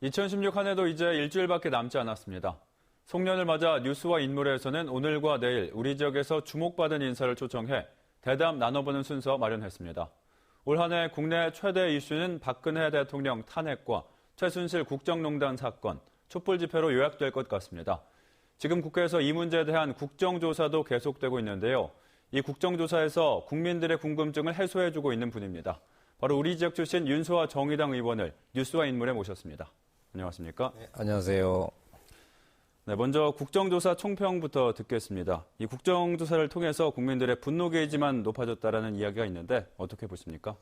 2016 한 해도 이제 일주일밖에 남지 않았습니다. 송년을 맞아 뉴스와 인물에서는 오늘과 내일 우리 지역에서 주목받은 인사를 초청해 대담 나눠보는 순서 마련했습니다. 올 한 해 국내 최대 이슈는 박근혜 대통령 탄핵과 최순실 국정농단 사건, 촛불 집회로 요약될 것 같습니다. 지금 국회에서 이 문제에 대한 국정조사도 계속되고 있는데요. 이 국정조사에서 국민들의 궁금증을 해소해주고 있는 분입니다. 바로 우리 지역 출신 윤소아 정의당 의원을 뉴스와 인물에 모셨습니다. 안녕하십니까? 네, 안녕하세요. 네, 먼저 국정조사 총평부터 듣겠습니다. 이 국정조사를 통해서 국민들의 분노 게이지만 높아졌다라는 이야기가 있는데 어떻게 보십니까?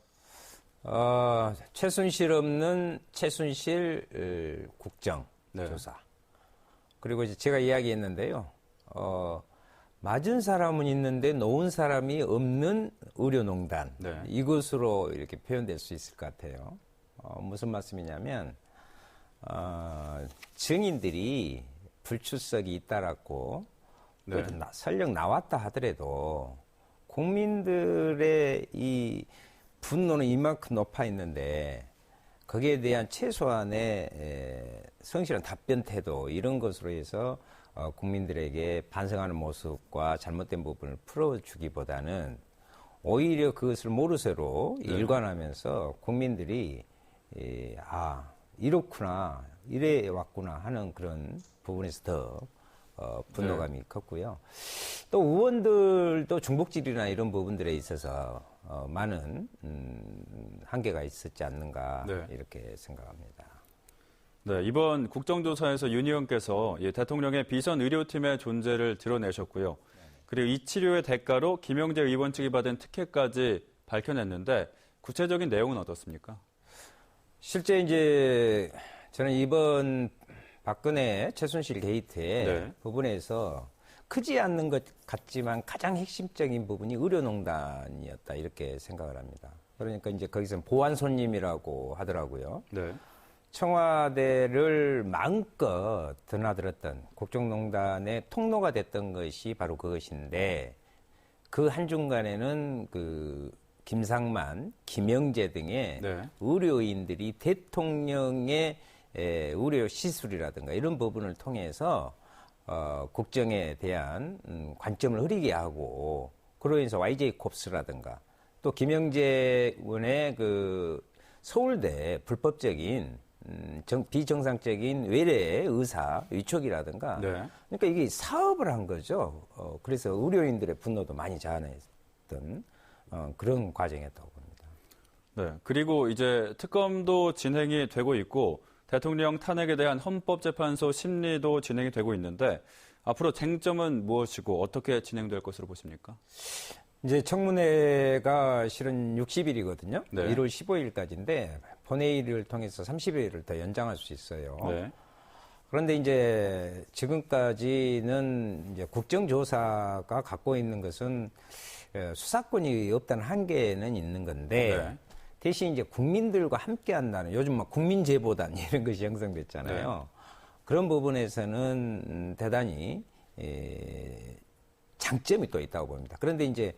최순실 없는 최순실 국정조사. 네. 그리고 이제 제가 이야기했는데요. 맞은 사람은 있는데 놓은 사람이 없는 의료농단. 네. 이것으로 이렇게 표현될 수 있을 것 같아요. 무슨 말씀이냐면 증인들이 불출석이 잇따랐고 네. 설령 나왔다 하더라도 국민들의 이 분노는 이만큼 높아 있는데 거기에 대한 최소한의 성실한 답변 태도 이런 것으로 해서 국민들에게 반성하는 모습과 잘못된 부분을 풀어주기보다는 오히려 그것을 모르쇠로 네. 일관하면서 국민들이 이렇구나 이래 왔구나 하는 그런 부분에서 더 분노감이 네. 컸고요. 또 의원들도 중복질이나 이런 부분들에 있어서 많은 한계가 있었지 않는가 네. 이렇게 생각합니다. 네, 이번 국정조사에서 윤 의원께서 대통령의 비선 의료팀의 존재를 드러내셨고요. 그리고 이 치료의 대가로 김영재 의원 측이 받은 특혜까지 밝혀냈는데 구체적인 내용은 어떻습니까? 실제 이제 저는 이번 박근혜 최순실 게이트의 네. 부분에서 크지 않는 것 같지만 가장 핵심적인 부분이 의료농단이었다 이렇게 생각을 합니다. 그러니까 이제 거기서 보안 손님이라고 하더라고요. 네. 청와대를 마음껏 드나들었던 국정농단의 통로가 됐던 것이 바로 그것인데 그 한중간에는 김상만, 김영재 등의 네. 의료인들이 대통령의 의료 시술이라든가 이런 부분을 통해서 국정에 대한 관점을 흐리게 하고 그로 인해서 YJ 콥스라든가 또 김영재 의원의 서울대 불법적인 비정상적인 외래 의사 위촉이라든가 네. 그러니까 이게 사업을 한 거죠. 그래서 의료인들의 분노도 많이 자아냈던 그런 과정이었다고 봅니다. 네. 그리고 이제 특검도 진행이 되고 있고 대통령 탄핵에 대한 헌법재판소 심리도 진행이 되고 있는데 앞으로 쟁점은 무엇이고 어떻게 진행될 것으로 보십니까? 이제 청문회가 실은 60일이거든요. 네. 1월 15일까지인데 본회의를 통해서 30일을 더 연장할 수 있어요. 네. 그런데 이제 지금까지는 이제 국정조사가 갖고 있는 것은 수사권이 없다는 한계는 있는 건데 네. 대신 이제 국민들과 함께 한다는 요즘 막 국민제보단 이런 것이 형성됐잖아요. 네. 그런 부분에서는 대단히 장점이 또 있다고 봅니다. 그런데 이제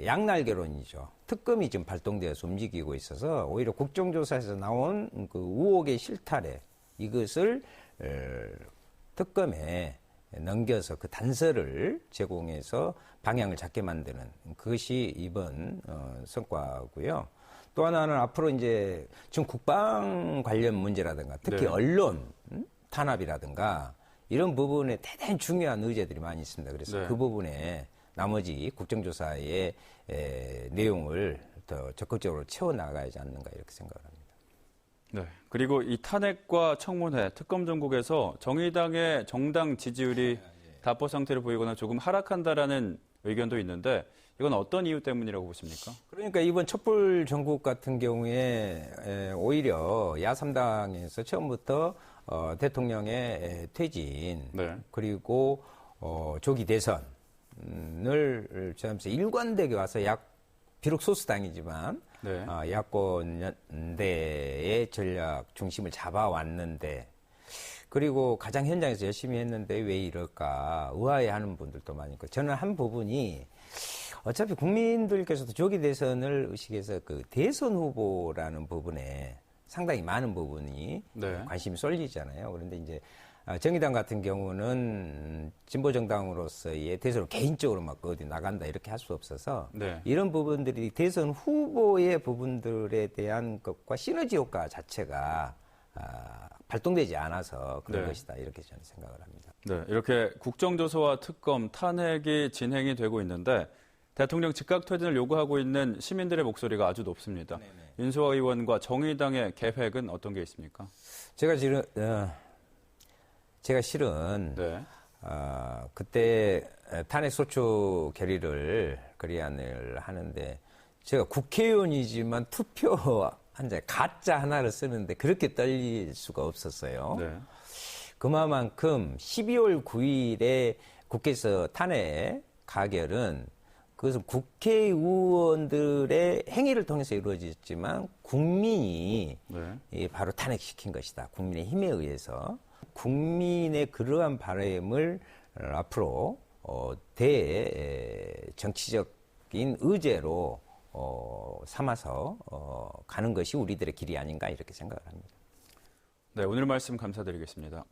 양날개론이죠. 특검이 지금 발동되어서 움직이고 있어서 오히려 국정조사에서 나온 그 의혹의 실타래 이것을 특검에 넘겨서 그 단서를 제공해서 방향을 잡게 만드는 그것이 이번 성과고요. 또 하나는 앞으로 이제 지금 국방 관련 문제라든가 특히 네. 언론 탄압이라든가 이런 부분에 대단히 중요한 의제들이 많이 있습니다. 그래서 네. 그 부분에 나머지 국정조사의 내용을 더 적극적으로 채워나가야지 않는가 이렇게 생각을 합니다. 네. 그리고 이 탄핵과 청문회, 특검 전국에서 정의당의 정당 지지율이 답보 상태를 보이거나 조금 하락한다라는 의견도 있는데 이건 어떤 이유 때문이라고 보십니까? 그러니까 이번 촛불 전국 같은 경우에 오히려 야3당에서 처음부터 대통령의 퇴진 네. 그리고 조기 대선을 하면서 일관되게 와서 비록 소수당이지만 네. 야권 연대의 전략 중심을 잡아왔는데 그리고 가장 현장에서 열심히 했는데 왜 이럴까 의아해하는 분들도 많이 있고 저는 한 부분이 어차피 국민들께서도 조기 대선을 의식해서 그 대선 후보라는 부분에 상당히 많은 부분이 네. 관심이 쏠리잖아요. 그런데 이제 정의당 같은 경우는 진보 정당으로서의 대선을 개인적으로 막 어디 나간다 이렇게 할 수 없어서 네. 이런 부분들이 대선 후보의 부분들에 대한 것과 시너지 효과 자체가 발동되지 않아서 그런 네. 것이다 이렇게 저는 생각을 합니다. 네, 이렇게 국정조사와 특검, 탄핵이 진행이 되고 있는데 대통령 즉각 퇴진을 요구하고 있는 시민들의 목소리가 아주 높습니다. 네네. 윤소아 의원과 정의당의 계획은 어떤 게 있습니까? 제가 실은 네. 그때 탄핵 소추 결의를 결의안을 하는데 제가 국회의원이지만 투표 한 장 가짜 하나를 쓰는데 그렇게 떨릴 수가 없었어요. 네. 그만큼 12월 9일에 국회에서 탄핵 가결은 그것은 국회의원들의 행위를 통해서 이루어졌지만 국민이 네. 바로 탄핵시킨 것이다. 국민의 힘에 의해서. 국민의 그러한 바람을 앞으로 대정치적인 의제로 삼아서 가는 것이 우리들의 길이 아닌가 이렇게 생각을 합니다. 네, 오늘 말씀 감사드리겠습니다.